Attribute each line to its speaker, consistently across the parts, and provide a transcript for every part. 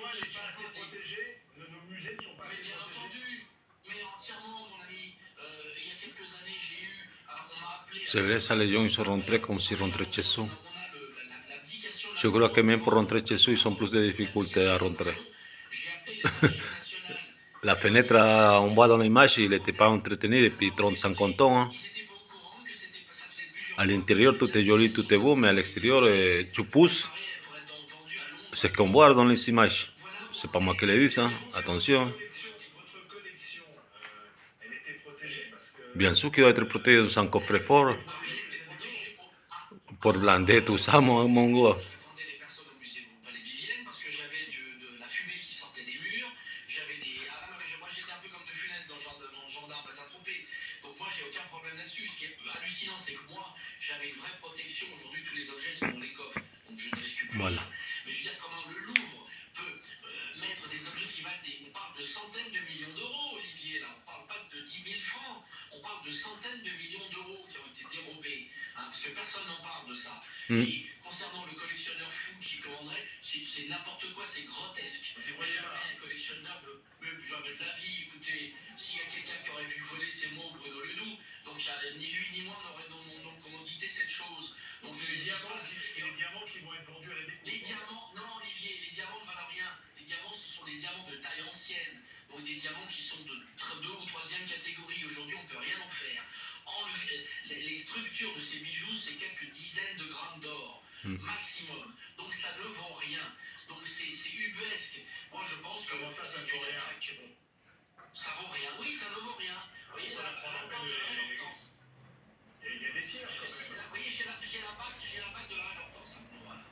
Speaker 1: patrimoine n'est pas assez protégé, nos musées ne sont pas assez
Speaker 2: bien
Speaker 1: protégés.
Speaker 2: entendu, mais entièrement, mon ami. Il y a quelques années, j'ai eu, on m'a appelé.
Speaker 3: C'est vrai, ça, les gens, ils sont rentrés comme s'ils rentraient chez eux.
Speaker 2: On a l'abdication de la
Speaker 3: Je crois que même pour rentrer chez eux, ils ont plus de difficultés à rentrer.
Speaker 2: J'ai appelé les archives nationales.
Speaker 3: La fenêtre, on voit dans l'image, il n'était pas entretenu depuis 30-50 ans. Hein.
Speaker 2: Ils étaient pas au courant que ça faisait plusieurs
Speaker 3: À l'intérieur, tout est joli, tout est beau, mais à l'extérieur, tu pousses.
Speaker 2: pour être donc vendu à Londres.
Speaker 3: C'est ce qu'on voit dans les images. C'est pas moi qui le dis, hein. Attention.
Speaker 1: Votre collection, elle était protégée parce que...
Speaker 3: Bien sûr qu'il doit être protégé dans un coffre-fort pour blinder tout ça, mon gars.
Speaker 2: J'attendais les personnes au musée du Palais-Vivienne parce que j'avais de la fumée qui sortait des murs. J'avais des. Moi j'étais un peu comme de Funès dans le gendarme à Saint-Tropez. Donc moi j'ai aucun problème là-dessus. Ce qui est hallucinant, c'est que moi j'avais une vraie protection. Aujourd'hui tous les objets sont dans les coffres. Donc je ne risque plus
Speaker 3: Voilà.
Speaker 2: rien. Mais je veux dire, comment le Louvre peut mettre des objets qui valent des. On parle de centaines de millions d'euros, Olivier, là. On parle pas de 10 000 francs. On parle de centaines de millions d'euros qui ont été dérobés. Hein, parce que personne n'en parle de ça. Et concernant le collectionneur fou qui commanderait, c'est n'importe quoi, c'est grotesque. Jamais un collectionneur, jamais de la vie. Écoutez, s'il y a quelqu'un qui aurait vu voler, c'est moi ou Bruno Ledoux. Donc ni lui ni moi n'aurait dans nos commodités cette chose. Donc
Speaker 1: C'est les diamants qui vont être vendus à la découverte.
Speaker 2: les diamants, non Olivier, les diamants ne valent rien. Les diamants, ce sont des diamants de taille ancienne. Donc des diamants qui sont de 2 ou 3e catégorie. Aujourd'hui, on ne peut rien en faire. Enlever les structures de ces bijoux, c'est quelques dizaines de grammes d'or maximum. Donc ça ne vaut rien. Donc c'est ubuesque. Moi je pense que
Speaker 1: Comment ça vaut rien?
Speaker 2: Ça vaut rien. Oui, ça ne vaut rien. Vous voyez, la l'importance.
Speaker 1: Il y a des pierres quand même.
Speaker 2: Vous voyez, j'ai la bague de la rémortance. Voilà.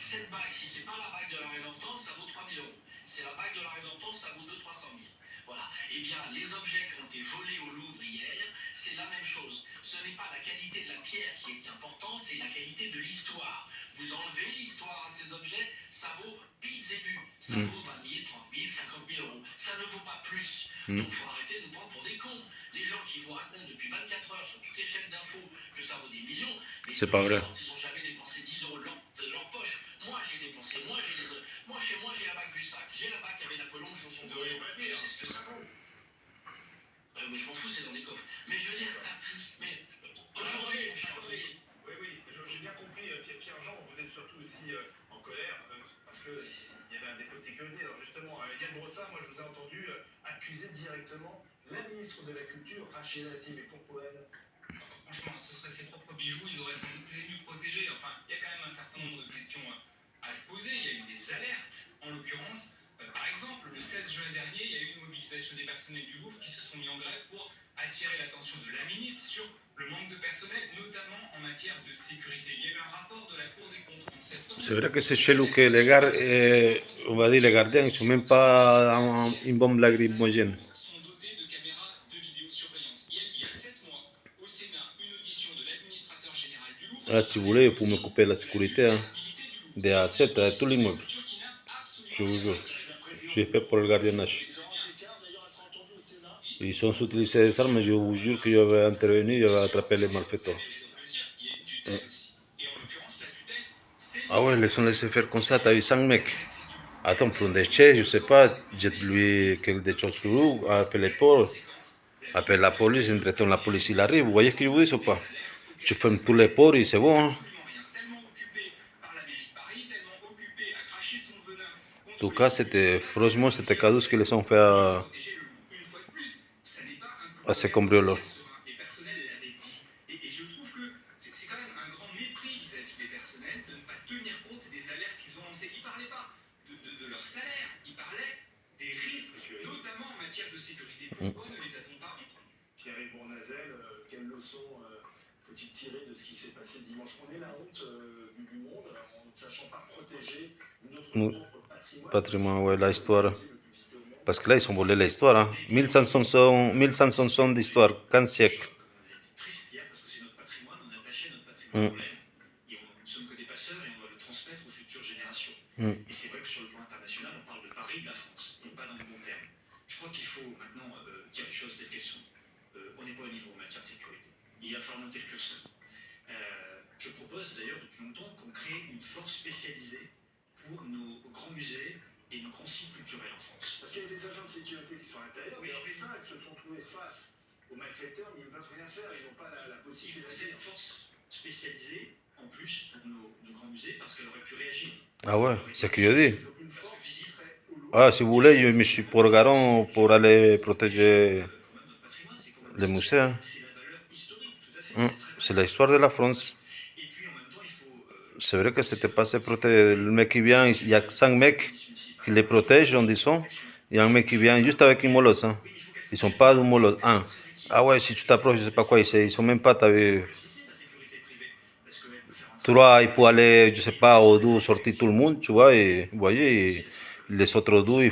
Speaker 2: Cette bague, si c'est pas la bague de la rémortance, ça vaut 3 000 euros. C'est la bague de la rémortance, ça vaut 200-300 000. Voilà. Eh bien, les objets qui ont été volés au Louvre hier, c'est la même chose. Ce n'est pas la qualité de la pierre qui est importante, c'est la qualité de l'histoire. Vous enlevez l'histoire à ces objets, ça vaut pile et bu. Ça vaut 20 000, 30 000, 50 000 euros. Ça ne vaut pas plus. Donc, il faut arrêter de nous prendre pour des cons. Les gens qui vous racontent depuis 24 heures sur toutes les chaînes d'infos que ça vaut des millions,
Speaker 3: C'est pas vrai.
Speaker 2: Ils n'ont jamais dépensé 10 euros de leur poche. Moi, j'ai dépensé. Moi, chez moi, j'ai la bague du sac. J'ai la bague qu'avait Napoléon sur son dos. Je sais ce que ça vaut. Mais je m'en fous, c'est dans les coffres. Mais je veux dire, mais aujourd'hui, mon cher Olivier.
Speaker 1: Oui, j'ai bien compris, Pierre-Jean, vous êtes surtout aussi en colère parce qu'il y avait un défaut de sécurité. Alors justement, Yann Brossard, moi je vous ai entendu accuser directement la ministre de la Culture, Rachida Dati, mais pourquoi elle?
Speaker 4: Franchement, ce seraient ses propres bijoux, ils auraient sans doute été mieux protégés. Enfin, il y a quand même un certain nombre de questions à se poser. Il y a eu des alertes, en l'occurrence. Par exemple, le 16 juin dernier, il y a eu une mobilisation des personnels du Louvre qui se sont mis en grève pour attirer l'attention de la ministre sur le manque de personnel, notamment en matière de sécurité. Il y a eu un rapport de la Cour des comptes en septembre.
Speaker 3: C'est vrai que c'est chelou que on va dire les gardiens, ils ne sont même pas une bombe lacrymogène.
Speaker 4: Sont dotés de caméras de vidéosurveillance. Il y a 7 mois, au Sénat, une audition de l'administrateur général du Louvre.
Speaker 3: Ah, si vous voulez, vous pouvez me couper la sécurité hein, de A7 à tout l'immeuble. Je vous jure. Je suis fait pour le gardiennage. Ils sont utilisés des armes, je vous jure que je vais intervenir, je vais attraper les malfaiteurs. Ah ouais, les ont laissé faire comme ça, t'as vu 5 mecs. Attends, prends des chaises, je sais pas, jette-lui quelque chose sur lui, fait les ports, appelle la police, entre-temps la police il arrive, vous voyez ce que je vous dis ou pas? Tu fermes tous les ports et c'est bon. Hein. En tout cas, franchement, c'était cadeau ce qu'ils les ont fait à ces cambrioleurs.
Speaker 4: Et je trouve que c'est quand même un grand mépris vis-à-vis des personnels de ne pas tenir compte des alertes qu'ils ont lancées. Ils ne parlaient pas de leur salaire, ils parlaient des risques, notamment en matière de sécurité. Pourquoi ne les a-t-on pas entendus?
Speaker 1: Pierre-Yves Bournazel, quelle leçon faut-il tirer de ce qui s'est passé dimanche? On est la honte du monde en ne sachant pas protéger notre propre patrimoine.
Speaker 3: Ouais, la histoire. Parce que là, ils ont volé l'histoire. Hein. 1500 ans d'histoire, 15 siècles.
Speaker 2: Triste hier parce que c'est notre patrimoine, on a attaché notre patrimoine au lait. Et nous ne sommes que des passeurs et on doit le transmettre aux futures générations. Et c'est vrai que sur le plan international, on parle de Paris, de la France, et pas dans les bons termes. Je crois qu'il faut maintenant dire les choses telles qu'elles sont. On n'est pas au niveau en matière de sécurité. Il va falloir monter le curseur. Je propose d'ailleurs depuis longtemps qu'on crée une force spécialisée pour nos grands musées et une consigne culturelle en France.
Speaker 1: Parce qu'il y a des agents de sécurité qui sont à l'intérieur,
Speaker 2: Oui,
Speaker 1: mais
Speaker 2: oui.
Speaker 1: 5 se sont trouvés face aux malfaiteurs, mais ils ne peuvent rien faire, ils n'ont pas la
Speaker 2: Il
Speaker 1: possibilité
Speaker 2: faut
Speaker 1: d'agir.
Speaker 2: cette force spécialisée en plus pour nos grands musées parce qu'elle aurait pu réagir.
Speaker 3: Ah ouais, c'est ce que je dis.
Speaker 1: Donc une force qui serait au Louvre.
Speaker 3: Ah, si vous voulez, je me suis programmé pour aller protéger
Speaker 2: Quand même notre patrimoine, c'est quand même
Speaker 3: les musées, hein.
Speaker 2: c'est la valeur historique, tout à fait.
Speaker 3: Mm.
Speaker 2: C'est très
Speaker 3: C'est l'histoire de la France.
Speaker 2: Et puis en même temps, il faut
Speaker 3: C'est vrai que c'était pas assez protégé. Le mec qui vient, il y a 5 mecs qui les protègent, en disant. Il y a un mec qui vient juste avec une molosse, hein. Ils sont pas d'une molosse. Un. Ah ouais, si tu t'approches, je sais pas quoi, ils sont même pas, t'as vu.
Speaker 2: utiliser la sécurité privée parce qu'elle peut faire un
Speaker 3: Toi, il peut aller, je sais pas, au d'où sortir tout le monde, tu vois, et vous voyez, et les autres d'où, ils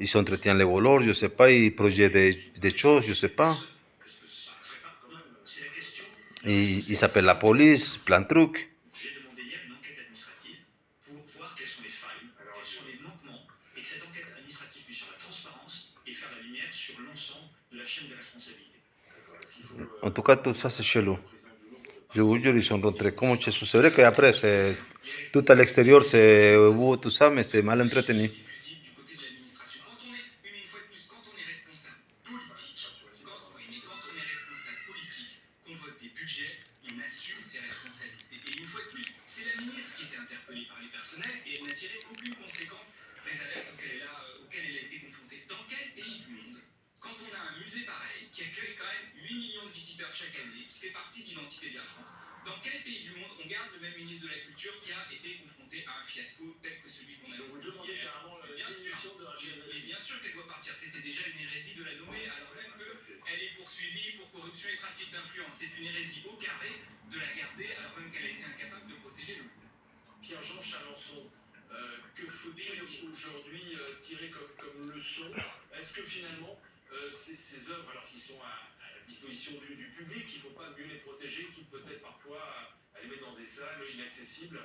Speaker 3: s'entretiennent les voleurs, je sais pas, ils projettent des choses, je sais pas.
Speaker 2: parce que ça serait pas quand même. C'est la question.
Speaker 3: Ils s'appellent la police, plein de trucs.
Speaker 2: J'ai demandé hier une enquête administrative pour voir quelles sont les failles, quels sont les manquements, et que cette enquête administrative puisse sur la transparence et faire la lumière sur l'ensemble de la chaîne des responsabilités.
Speaker 3: En tout cas, tout ça, c'est chelou. Je vous jure, ils sont rentrés comme chez sous. C'est vrai qu'après, tout à l'extérieur, c'est beau, tout ça, mais c'est mal entretenu.
Speaker 2: Fusible du côté de l'administration. Quand on est, oui, mais une fois de plus, quand on est responsable politique, quand on est responsable politique, qu'on vote des budgets, on assume ses responsabilités. Et une fois de plus, c'est la ministre qui était interpellée par les personnels et elle n'a tiré aucune conséquence des alertes auxquelles elle a été confrontée. Dans quel pays du monde, quand on a un musée pareil, qui accueille quand même 8 millions de visiteurs chaque année, qui fait partie de l'identité de la France, dans quel pays du monde on garde le même ministre de la Culture qui a été confronté à un fiasco tel que celui qu'on a
Speaker 1: Donc vous
Speaker 2: vu
Speaker 1: demandez
Speaker 2: hier?
Speaker 1: carrément la
Speaker 2: Bien sûr.
Speaker 1: démission de Rachel
Speaker 2: Mais bien sûr qu'elle doit partir. C'était déjà une hérésie de la nommer, alors même qu'elle est poursuivie pour corruption et trafic d'influence. C'est une hérésie au carré de la garder, alors même qu'elle a été incapable de protéger le Louvre.
Speaker 1: Pierre-Jean Chalençon, que faut-il aujourd'hui tirer comme leçon? Est-ce que finalement, ces œuvres, alors qui sont à la disposition du public, il ne faut pas mieux les protéger, qui peut-être parfois les mettre dans des salles inaccessibles?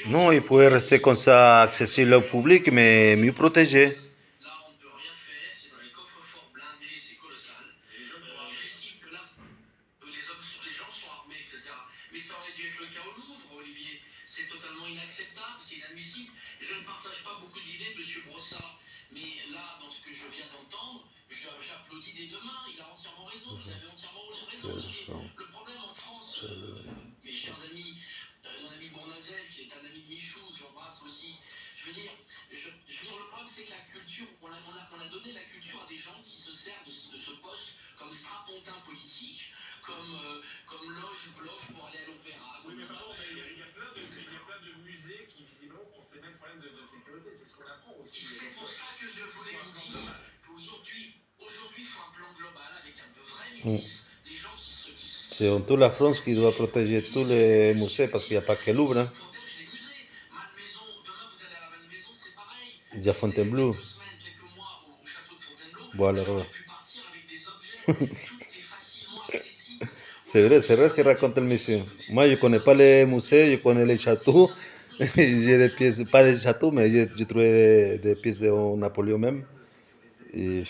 Speaker 3: Non, ils pouvaient rester comme ça, accessibles au public, mais mieux protégés.
Speaker 2: Là, on ne peut rien faire, c'est dans les coffres-forts blindés, c'est colossal. J'estime que là, les gens sont armés, etc. Mais ça aurait dû être le cas au Louvre, Olivier. C'est totalement inacceptable, c'est inadmissible. Je ne partage pas beaucoup d'idées de M. Brossard, mais là, dans ce que je viens d'entendre, j'applaudis dès demain. Il a entièrement raison, vous avez entièrement raison, Olivier. Le problème en France, mes chers amis, mon ami Bournazel, qui est un ami de Michou, que j'embrasse aussi, je veux dire, le problème, c'est que la culture, on a donné la culture à des gens qui se servent de ce poste comme strapontin politique, comme loge pour aller à l'opéra.
Speaker 1: Oui, mais par contre, il y a plein de musées qui, visiblement, ont ces mêmes problèmes de sécurité. C'est ce qu'on apprend aussi.
Speaker 2: C'est pour ça que je voulais vous dire qu'aujourd'hui, il faut un plan global avec un de vrais ministres, des gens qui
Speaker 3: C'est en toute la France qui doit protéger tous les musées parce qu'il n'y a pas que Louvre, hein.
Speaker 2: protègent les musées. Malmaison, demain vous allez à la Malmaison, c'est pareil.
Speaker 3: Il y a Fontainebleau.
Speaker 2: Quelques semaines, quelques mois au château de Fontainebleau,
Speaker 3: Voilà,
Speaker 2: j'aurais
Speaker 3: ouais.
Speaker 2: pu partir avec des objets toutes les facilement accessibles.
Speaker 3: C'est vrai ce que raconte le monsieur. Moi, je ne connais pas les musées, je connais les châteaux. J'ai des pièces, pas des châteaux, mais j'ai trouvé des pièces de Napoléon même. Et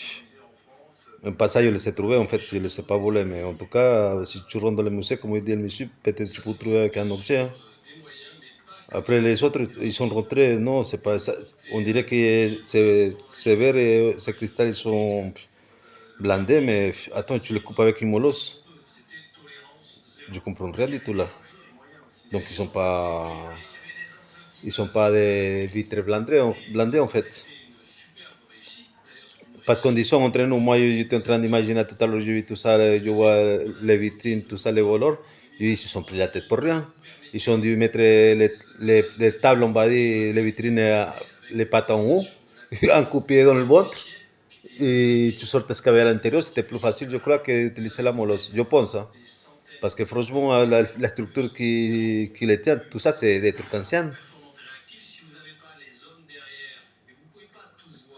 Speaker 3: même pas ça, je les ai trouvées, en fait, je ne les ai pas volées. Mais en tout cas, si tu rentres dans le musée, comme il dit le monsieur, peut-être tu peux trouver avec un objet, hein. Après, les autres, ils sont rentrés, non, c'est pas ça. On dirait que c'est vert et ces cristals, ils sont blindés, mais attends, tu les coupes avec une molosse. Je comprends rien du tout là. Donc ils sont pas des vitres blindées en fait. Parce qu'on dit ça entre nous, moi j'étais en train d'imaginer tout à l'heure, j'ai vu tout ça, je vois les vitrines, tout ça, les voleurs. Je dis, ils se sont pris la tête pour rien. Ils ont dû mettre les tables, on va dire, les vitrines, les pattes en haut, un coup de pied dans le ventre. Et tu sortes ce qu'il y avait à l'intérieur, c'était plus facile, je crois, que d'utiliser la molosse. Je pense, hein. Parce que franchement, la structure qui les tient, tout ça, c'est des trucs anciens.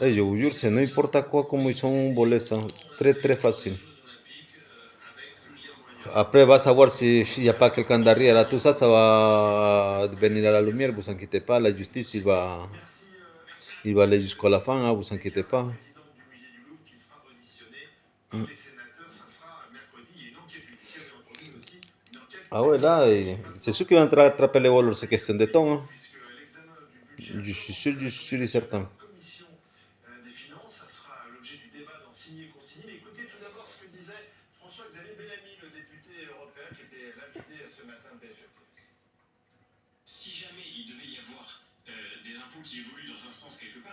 Speaker 3: Et je vous jure, c'est n'importe quoi comme ils sont volés ça. Très, très facile. Après, va savoir s'il n'y a pas quelqu'un derrière. Là, tout ça, ça va venir à la lumière, vous inquiétez pas. La justice, il va aller jusqu'à la fin, hein, vous inquiétez pas.
Speaker 1: Président du musée du Louvre qui sera auditionné par les sénateurs, ça sera mercredi. Il y a une enquête judiciaire, bien entendu, mais aussi une enquête.
Speaker 3: Ah ouais, là, c'est sûr qu'ils vont attraper les voleurs, c'est question de temps, hein.
Speaker 1: Puisque l'examen budget.
Speaker 3: Je suis sûr et certain.
Speaker 1: Commission des finances, ça sera l'objet du débat dans Signé Consigné. Mais écoutez tout d'abord ce que disait François-Xavier Bellamy, le député européen qui était l'invité ce matin de BFM.
Speaker 5: Si jamais il devait y avoir des impôts qui évoluent dans un sens quelque part,